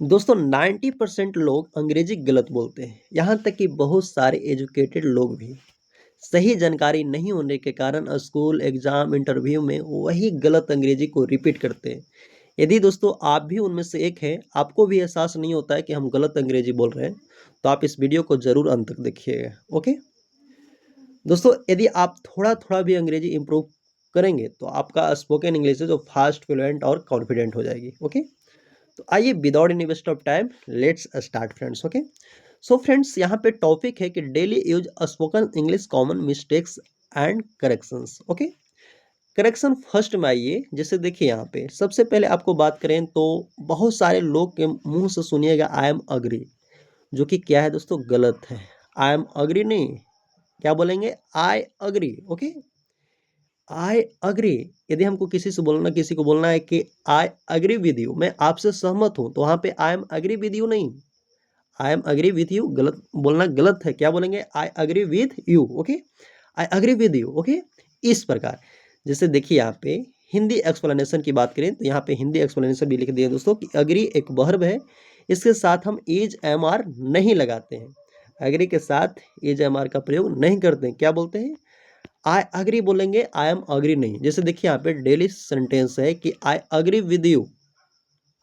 दोस्तों 90% लोग अंग्रेजी गलत बोलते हैं, यहाँ तक कि बहुत सारे एजुकेटेड लोग भी। सही जानकारी नहीं होने के कारण स्कूल, एग्जाम, इंटरव्यू में वही गलत अंग्रेजी को रिपीट करते हैं। यदि दोस्तों आप भी उनमें से एक हैं, आपको भी एहसास नहीं होता है कि हम गलत अंग्रेजी बोल रहे हैं, तो आप इस वीडियो को जरूर अंत तक देखिएगा। ओके दोस्तों, यदि आप थोड़ा थोड़ा भी अंग्रेजी इंप्रूव करेंगे तो आपका स्पोकन इंग्लिश है जो फास्ट, फ्लुएंट और कॉन्फिडेंट हो जाएगी। ओके, तो आइए without any waste of time let's start friends. Okay, so friends, यहाँ पे टॉपिक है कि daily use spoken English common mistakes and corrections. Okay, correction first में आइए। जैसे देखिए यहाँ पे सबसे पहले आपको बात करें तो बहुत सारे लोग के मुंह से सुनिएगा आई एम अग्री, जो कि क्या है दोस्तों, गलत है। आई एम अग्री नहीं, क्या बोलेंगे, I agree. Okay, I agree. यदि हमको किसी को बोलना है कि आई अग्री विद यू, मैं आपसे सहमत हूं, तो वहां पे I am agree with you नहीं, I am agree with you गलत बोलना, गलत है। क्या बोलेंगे, I agree with you. Okay, I agree with you. Okay, इस प्रकार। जैसे देखिए यहाँ पे हिंदी एक्सप्लेनेशन की बात करें तो यहाँ पे हिंदी एक्सप्लेनेशन भी लिख दिया दोस्तों कि अग्री एक वर्ब है, इसके साथ हम इज एम आर नहीं लगाते हैं। अग्री के साथ इज एम आर का प्रयोग नहीं करते हैं। क्या बोलते हैं, आई अग्री बोलेंगे, आई एम अग्री नहीं। जैसे देखिए यहाँ पे डेली सेंटेंस है कि आई agree with you,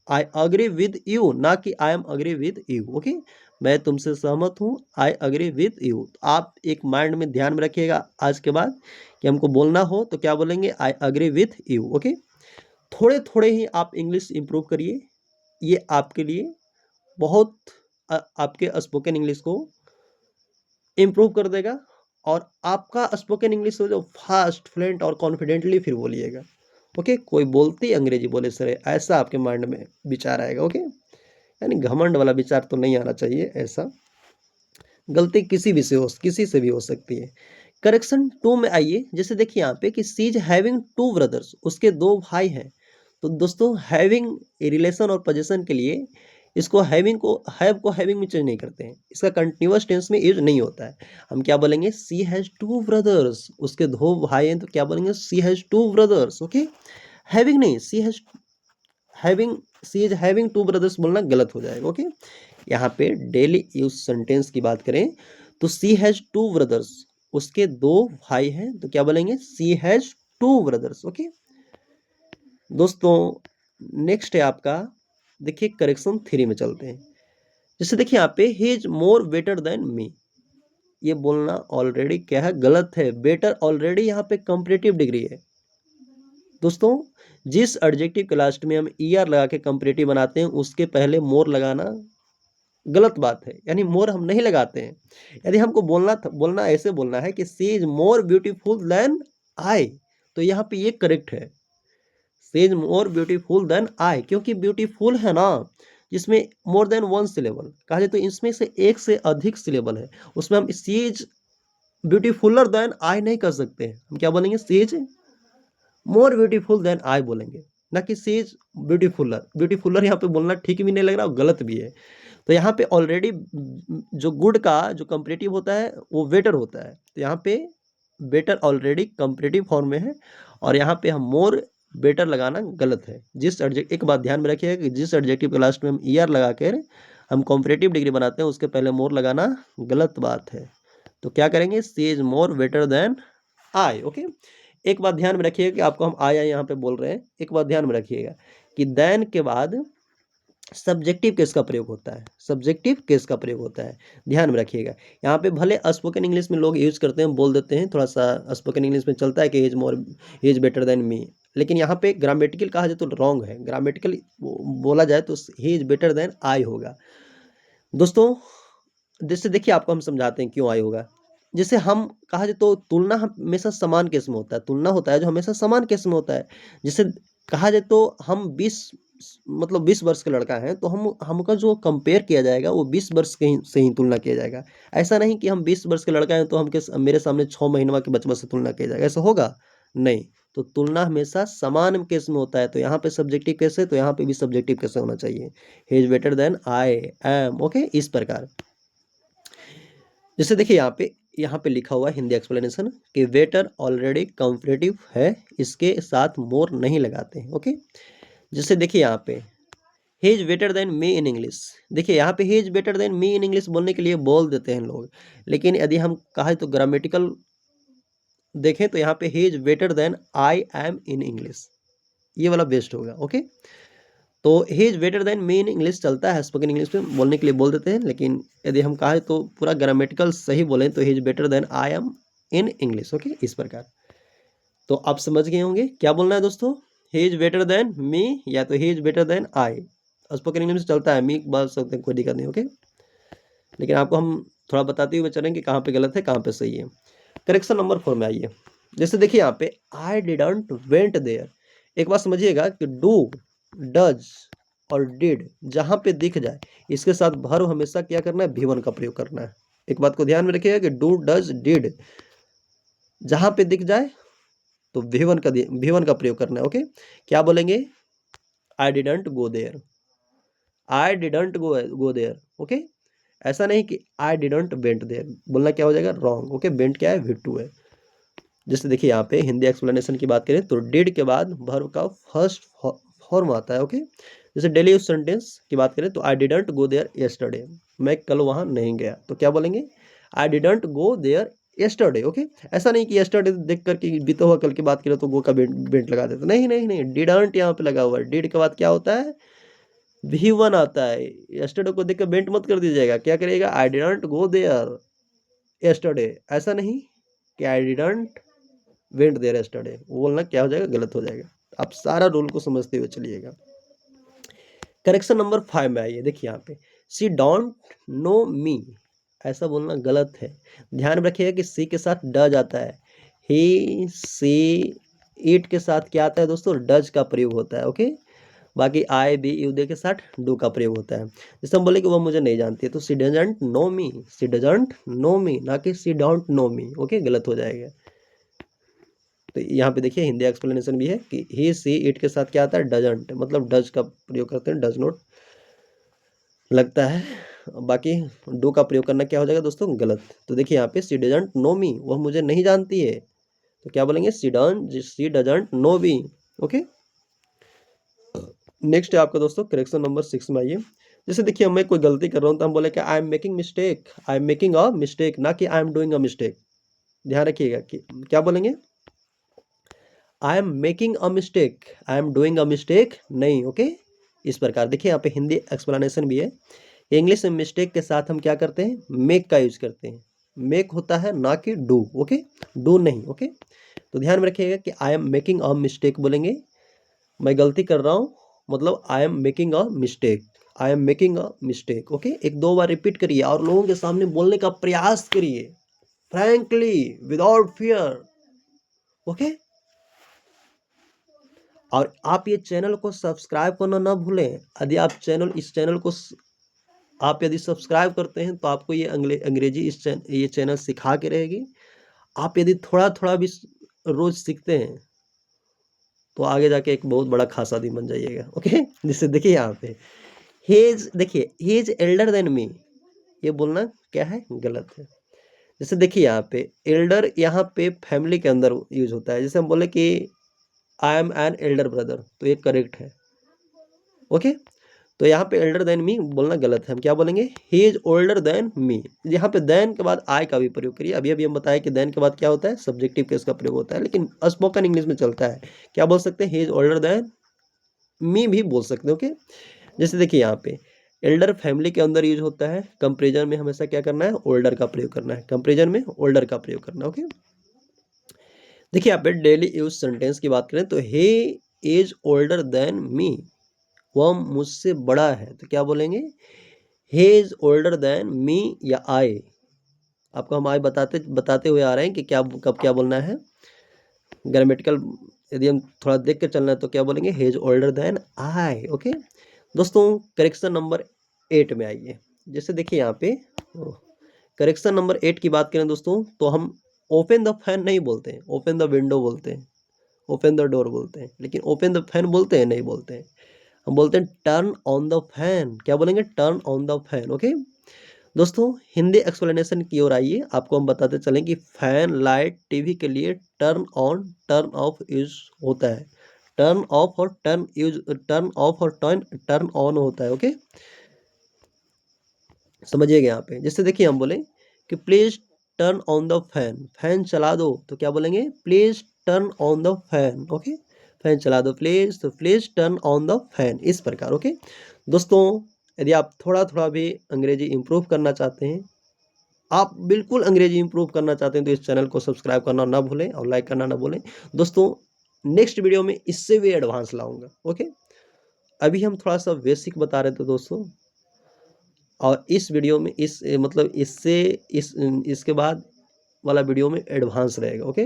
I agree with you, ना कि आई am agree with you. Okay, मैं तुमसे सहमत हूँ, आई अग्री विद यू। आप एक माइंड में ध्यान में रखिएगा आज के बाद कि हमको बोलना हो तो क्या बोलेंगे, I agree with you. Okay, थोड़े थोड़े ही आप इंग्लिश इंप्रूव करिए, ये आपके लिए बहुत आपके स्पोकन इंग्लिश को इम्प्रूव कर देगा, और आपका स्पोकन इंग्लिश हो जो फास्ट, फ्लुएंट और कॉन्फिडेंटली फिर बोलिएगा। ओके, कोई बोलती अंग्रेजी बोले सर, ऐसा आपके माइंड में विचार आएगा। ओके, यानी घमंड वाला विचार तो नहीं आना चाहिए। ऐसा गलती किसी से भी हो सकती है। करेक्शन टू में आइए। जैसे देखिए यहाँ पे कि she is having two brothers, उसके दो भाई हैं। तो दोस्तों हैविंग रिलेशन और पोजीशन के लिए इसको हैविंग में चेंज नहीं करते हैं, इसका कंटिन्यूअस टेंस में यूज नहीं होता है। हम क्या बोलेंगे, सी हैज टू ब्रदर्स, उसके दो भाई हैं, तो क्या बोलेंगे, she has two brothers. Okay, having नहीं, having she is having two brothers बोलना गलत हो जाएगा। ओके, यहाँ पे डेली यूज सेंटेंस की बात करें तो सी हैज टू ब्रदर्स, उसके दो भाई हैं, तो क्या बोलेंगे, she has two brothers. Okay दोस्तों, नेक्स्ट है आपका, देखिए करेक्शन थ्री में चलते हैं। जैसे देखिए यहाँ पे he is more better than मी, ये बोलना ऑलरेडी क्या है, गलत है। बेटर ऑलरेडी यहाँ पे कंपैरेटिव डिग्री है दोस्तों। जिस एडजेक्टिव के लास्ट में हम ईआर लगा के कंपैरेटिव बनाते हैं, उसके पहले मोर लगाना गलत बात है, यानी मोर हम नहीं लगाते हैं। यदि हमको बोलना ऐसे बोलना है कि she is more beautiful than I, तो यहाँ पे ये करेक्ट है, she is more beautiful than I, क्योंकि ब्यूटीफुल है ना, जिसमें मोर देन वन सिलेबल कहा जाए, तो इसमें से एक से अधिक सिलेबल है, उसमें हम सी इज ब्यूटीफुलर देन आई नहीं कर सकते हैं। हम क्या बोलेंगे, she is more beautiful than I बोलेंगे, ना कि सी इज ब्यूटीफुलर। ब्यूटीफुलर यहाँ पे बोलना ठीक भी नहीं लग रहा और गलत भी है। तो यहाँ पे ऑलरेडी जो गुड का जो कंपैरेटिव होता है वो बेटर होता है, तो यहाँ पे बेटर ऑलरेडी कंपैरेटिव फॉर्म में है, और यहाँ पे हम मोर बेटर लगाना गलत है। एक बात ध्यान में रखिएगा कि जिस एडजेक्टिव के लास्ट में हम ईआर लगा कर हम कंपैरेटिव डिग्री बनाते हैं, उसके पहले मोर लगाना गलत बात है। तो क्या करेंगे, she is more better than I. Okay, एक बात ध्यान में रखिएगा कि आपको हम आया यहाँ पे बोल रहे हैं, एक बात ध्यान में रखिएगा कि देन के बाद सब्जेक्टिव केस का प्रयोग होता है, सब्जेक्टिव केस का प्रयोग होता है, ध्यान में रखिएगा। यहाँ पे भले स्पोकन इंग्लिश में लोग यूज करते हैं, बोल देते हैं, थोड़ा सा स्पोकन इंग्लिश में चलता है कि ही इज बेटर देन मी, लेकिन यहाँ पे ग्रामेटिकल कहा जाए तो रॉन्ग है। ग्रामेटिकल बोला जाए तो he is better than I होगा दोस्तों। जैसे देखिए आपको हम समझाते हैं क्यों आई होगा। जैसे हम कहा जाए तो तुलना हमेशा समान केस में होता है, तुलना होता है जो हमेशा समान केस में होता है। जैसे कहा जाए तो हम 20 वर्ष का लड़का है, तो हमका जो कंपेयर किया जाएगा वो 20 वर्ष से ही तुलना किया जाएगा। ऐसा नहीं कि हम 20 वर्ष के लड़का हैं तो मेरे सामने 6 महीनों के बचपन से तुलना किया जाएगा, ऐसा होगा नहीं। तो तुलना हमेशा समान केस में होता है, तो यहाँ पे सब्जेक्टिव केस है, तो यहाँ पे भी सब्जेक्टिव केस होना चाहिए, he is better than I am. Okay, इस प्रकार। जैसे देखिए यहाँ पे लिखा हुआ है हिंदी एक्सप्लेनेशन कि वेटर ऑलरेडी कंपैरेटिव है, इसके साथ मोर नहीं लगाते हैं। ओके, जैसे देखिए यहाँ पे he is better than me in English. देखिए यहाँ पे he is better than me in English बोलने के लिए बोल देते हैं लोग, लेकिन यदि हम कहें तो ग्रामेटिकल देखें तो यहाँ पे he is better than I am in English, ये वाला बेस्ट होगा। ओके, तो he is better than me in English चलता है, स्पोकन इंग्लिश में बोलने के लिए बोल देते हैं, लेकिन यदि हम कहें तो पूरा ग्रामेटिकल सही बोलें तो he is better than I am in English. Okay, इस प्रकार तो आप समझ गए होंगे क्या बोलना है दोस्तों, he is better than me या तो he is better than I. Spoken English में चलता है, मी बोल सकते हैं, कोई दिक्कत नहीं। ओके, लेकिन आपको हम थोड़ा बताते हुए चलेंगे कहाँ पे गलत है कहाँ पे सही है। करेक्शन नंबर 4 में आइए। जैसे देखिए यहाँ पे आई डिडंट वेंट देयर, एक बात समझिएगा कि डू, डज और डिड जहां पे दिख जाए इसके साथ वर्ब हमेशा क्या करना है, V1 का प्रयोग करना है। एक बात को ध्यान में रखिएगा कि डू डज डिड जहां पे दिख जाए तो V1 का प्रयोग करना है। ओके, क्या बोलेंगे, I didn't go there, I didn't go there. Okay, ऐसा नहीं कि आई डिडंट वेंट देयर, बोलना क्या हो जाएगा, रॉन्ग। ओके, वेंट क्या है, V2 है। जैसे देखिए यहाँ पे हिंदी एक्सप्लेनेशन की बात करें तो डिड के बाद वर्ब का फर्स्ट फॉर्म आता है। ओके, जैसे डेली यूज सेंटेंस की बात करें तो I didn't go there yesterday, मैं कल वहां नहीं गया, तो क्या बोलेंगे, I didn't go there yesterday. Okay, ऐसा नहीं कि यस्टरडे देख करके बीता हुआ कल की बात करें तो गो का बेंट लगा देते, नहीं नहीं नहीं, डिडंट यहाँ पे लगा हुआ है। डिड के बाद क्या होता है, V1 आता है। यस्टरडे को देख कर बेंट मत कर दीजिएगा, क्या करिएगा, I didn't go there yesterday, ऐसा नहीं कि I didn't went there yesterday, वो बोलना क्या हो जाएगा, गलत हो जाएगा। आप सारा रूल को समझते हुए चलिएगा। करेक्शन नंबर 5 में आइए। देखिए यहाँ पे शी डोंट नो मी, ऐसा बोलना गलत है। ध्यान में रखिएगा कि सी के साथ डज आता है, ही सी इट के साथ क्या आता है दोस्तों, डज का प्रयोग होता है। ओके, बाकी आई बी यू दे के साथ डू का प्रयोग होता है। जैसे हम बोले कि वो मुझे नहीं जानती है तो she doesn't know me, she doesn't know me, ना कि she don't know me. Okay, गलत हो जाएगा। तो यहाँ पे देखिए हिंदी एक्सप्लेनेशन भी है कि ही सी इट के साथ क्या आता है, डजंट, मतलब डज का प्रयोग करते हैं, डज नॉट लगता है। बाकी डू का प्रयोग करना क्या हो जाएगा दोस्तों, गलत। तो देखिए यहाँ पे सी डजंट नो मी, वह मुझे नहीं जानती है, तो क्या बोलेंगे, she doesn't know me. Okay, next है आपका दोस्तों करेक्शन नंबर 6 में आइए। जैसे देखिए मैं कोई गलती कर रहा हूँ तो हम बोले कि I am making mistake, I am making a mistake, ना कि I am doing a mistake. ध्यान रखिएगा कि क्या बोलेंगे, I am making a mistake, I am doing a mistake नहीं। ओके, इस प्रकार देखिए यहाँ पे हिंदी एक्सप्लेनेशन भी है। इंग्लिश में मिस्टेक के साथ हम क्या करते हैं, मेक का यूज करते हैं, मेक होता है ना कि डू। ओके, डू नहीं। ओके, तो ध्यान में रखिएगा कि I am making a mistake बोलेंगे, मैं गलती कर रहा हूँ, मतलब I am making a mistake, I am making a mistake. Okay, एक दो बार रिपीट करिए और लोगों के सामने बोलने का प्रयास करिए, फ्रैंकली, विदाउट फियर। ओके, और आप ये चैनल को सब्सक्राइब करना ना भूलें। यदि आप इस चैनल को आप यदि सब्सक्राइब करते हैं तो आपको ये अंग्रेजी ये चैनल सिखा के रहेगी। आप यदि थोड़ा थोड़ा भी रोज सीखते हैं तो आगे जाके एक बहुत बड़ा खास आदमी बन जाइएगा। ओके, जिससे देखिए यहाँ पे हेज, देखिए हेज एल्डर देन मी, ये बोलना क्या है, गलत है। जैसे देखिए यहाँ पे एल्डर यहाँ पे फैमिली के अंदर यूज होता है। जैसे हम बोले कि I am an elder brother, तो ये करेक्ट है। ओके, तो यहाँ पे एल्डर देन मी बोलना गलत है। हम क्या बोलेंगे, he is older than me. यहाँ पे देन के बाद आई का भी प्रयोग करिए। अभी अभी हम बताया कि देन के बाद क्या होता है, सब्जेक्टिव केस का प्रयोग होता है, लेकिन स्पोकन इंग्लिश में चलता है। क्या बोल सकते हैं, ही इज ओल्डर देन मी भी बोल सकते हैं। ओके, जैसे देखिए यहाँ पे एल्डर फैमिली के अंदर यूज होता है, कंपेरिजन में हमेशा क्या करना है, ओल्डर का प्रयोग करना है, कंपेरिजन में ओल्डर का प्रयोग करना है। ओके, देखिए यहाँ पे डेली यूज सेंटेंस की बात करें तो he is older than me, वह मुझसे बड़ा है, तो क्या बोलेंगे, he is older then me या आई। आपको हम आई बताते बताते हुए आ रहे हैं कि क्या कब क्या बोलना है। ग्रामेटिकल यदि हम थोड़ा देख कर चलना है तो क्या बोलेंगे, he is older than I. Okay दोस्तों, करेक्शन नंबर 8 में आइए। जैसे देखिए यहाँ पे करेक्शन नंबर 8 की बात करें दोस्तों तो हम ओपन द फैन नहीं बोलते हैं, ओपन द विंडो बोलते हैं, ओपन द डोर बोलते हैं, लेकिन ओपन द फैन बोलते हैं, नहीं बोलते हैं। हम बोलते हैं टर्न ऑन द फैन, क्या बोलेंगे, turn on the fan. Okay दोस्तों, हिंदी एक्सप्लेनेशन की ओर आइए। आपको हम बताते चलें कि फैन, लाइट, टीवी के लिए turn on turn off use होता है। टर्न ऑफ और टर्न ऑफ और टर्न ऑन होता है। ओके, समझिएगा यहाँ पे। जैसे देखिए हम बोले कि please turn on the fan, fan चला दो, तो क्या बोलेंगे? Please turn on the fan. Okay, fan चला दो प्लीज, तो please turn on the fan, इस प्रकार। ओके दोस्तों, यदि आप थोड़ा थोड़ा भी अंग्रेजी इंप्रूव करना चाहते हैं, आप बिल्कुल अंग्रेजी इंप्रूव करना चाहते हैं, तो इस चैनल को सब्सक्राइब करना ना भूलें और लाइक करना ना भूलें। दोस्तों नेक्स्ट वीडियो में इससे भी एडवांस लाऊंगा। ओके, अभी हम थोड़ा सा बेसिक बता रहे थे दोस्तों, और इस वीडियो में इस मतलब इससे इसके बाद वाला वीडियो में एडवांस रहेगा। ओके,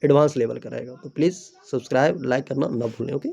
एडवांस लेवल का रहेगा, तो प्लीज़ सब्सक्राइब लाइक करना ना भूलें। ओके।